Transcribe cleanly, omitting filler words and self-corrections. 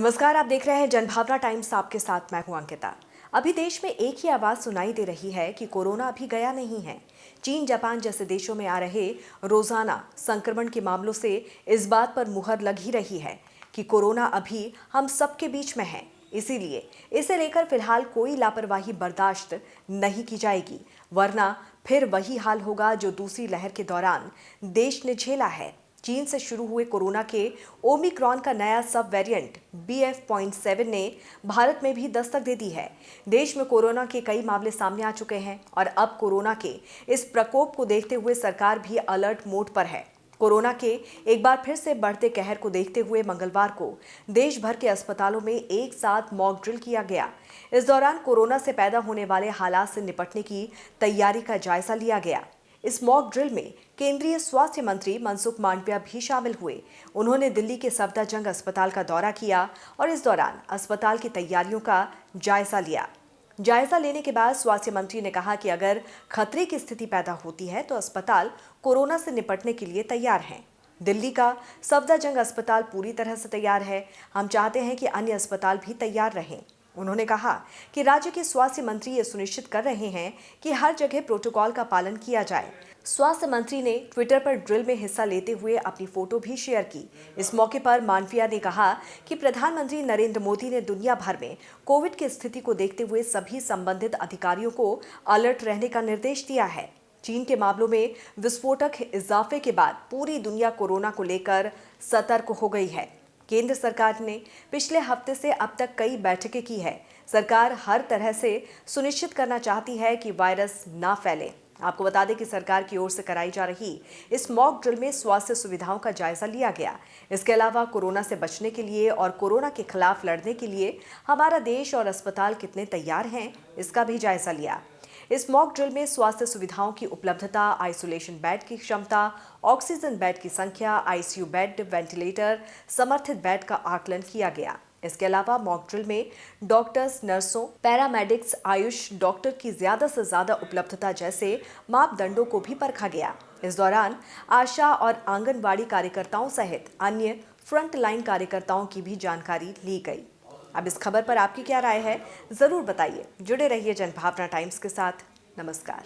नमस्कार, आप देख रहे हैं जनभावना टाइम्स। आपके साथ मैं हूं अंकिता। अभी देश में एक ही आवाज सुनाई दे रही है कि कोरोना अभी गया नहीं है। चीन, जापान जैसे देशों में आ रहे रोजाना संक्रमण के मामलों से इस बात पर मुहर लग ही रही है कि कोरोना अभी हम सबके बीच में है। इसीलिए इसे लेकर फिलहाल कोई लापरवाही बर्दाश्त नहीं की जाएगी, वरना फिर वही हाल होगा जो दूसरी लहर के दौरान देश ने झेला है। चीन से शुरू हुए कोरोना के ओमिक्रॉन का नया सब वेरिएंट BF.7 ने भारत में भी दस्तक दे दी है। देश में कोरोना के कई मामले सामने आ चुके हैं और अब कोरोना के इस प्रकोप को देखते हुए सरकार भी अलर्ट मोड पर है। कोरोना के एक बार फिर से बढ़ते कहर को देखते हुए मंगलवार को देश भर के अस्पतालों में एक साथ मॉक ड्रिल किया गया। इस दौरान कोरोना से पैदा होने वाले हालात से निपटने की तैयारी का जायजा लिया गया। इस मॉक ड्रिल में केंद्रीय स्वास्थ्य मंत्री मनसुख मांडविया भी शामिल हुए। उन्होंने दिल्ली के सफदरजंग अस्पताल का दौरा किया और इस दौरान अस्पताल की तैयारियों का जायजा लिया। जायजा लेने के बाद स्वास्थ्य मंत्री ने कहा कि अगर खतरे की स्थिति पैदा होती है तो अस्पताल कोरोना से निपटने के लिए तैयार हैं। दिल्ली का सफदरजंग अस्पताल पूरी तरह से तैयार है। हम चाहते हैं कि अन्य अस्पताल भी तैयार रहें। उन्होंने कहा कि राज्य के स्वास्थ्य मंत्री ये सुनिश्चित कर रहे हैं कि हर जगह प्रोटोकॉल का पालन किया जाए। स्वास्थ्य मंत्री ने ट्विटर पर ड्रिल में हिस्सा लेते हुए अपनी फोटो भी शेयर की। इस मौके पर मांडविया ने कहा कि प्रधानमंत्री नरेंद्र मोदी ने दुनिया भर में कोविड की स्थिति को देखते हुए सभी संबंधित अधिकारियों को अलर्ट रहने का निर्देश दिया है। चीन के मामलों में विस्फोटक इजाफे के बाद पूरी दुनिया कोरोना को लेकर सतर्क हो गई है। केंद्र सरकार ने पिछले हफ्ते से अब तक कई बैठकें की है। सरकार हर तरह से सुनिश्चित करना चाहती है कि वायरस ना फैले। आपको बता दें कि सरकार की ओर से कराई जा रही इस मॉक ड्रिल में स्वास्थ्य सुविधाओं का जायजा लिया गया। इसके अलावा कोरोना से बचने के लिए और कोरोना के खिलाफ लड़ने के लिए हमारा देश और अस्पताल कितने तैयार हैं, इसका भी जायजा लिया। इस मॉक ड्रिल में स्वास्थ्य सुविधाओं की उपलब्धता, आइसोलेशन बेड की क्षमता, ऑक्सीजन बेड की संख्या, ICU बेड, वेंटिलेटर, समर्थित बेड का आकलन किया गया। इसके अलावा मॉक ड्रिल में डॉक्टर्स, नर्सों, पैरामेडिक्स, आयुष डॉक्टर की ज्यादा से ज्यादा उपलब्धता जैसे मापदंडों को भी परखा गया। इस दौरान आशा और आंगनबाड़ी कार्यकर्ताओं सहित अन्य फ्रंट लाइन कार्यकर्ताओं की भी जानकारी ली गई। अब इस खबर पर आपकी क्या राय है, जरूर बताइए। जुड़े रहिए जनभावना टाइम्स के साथ। नमस्कार।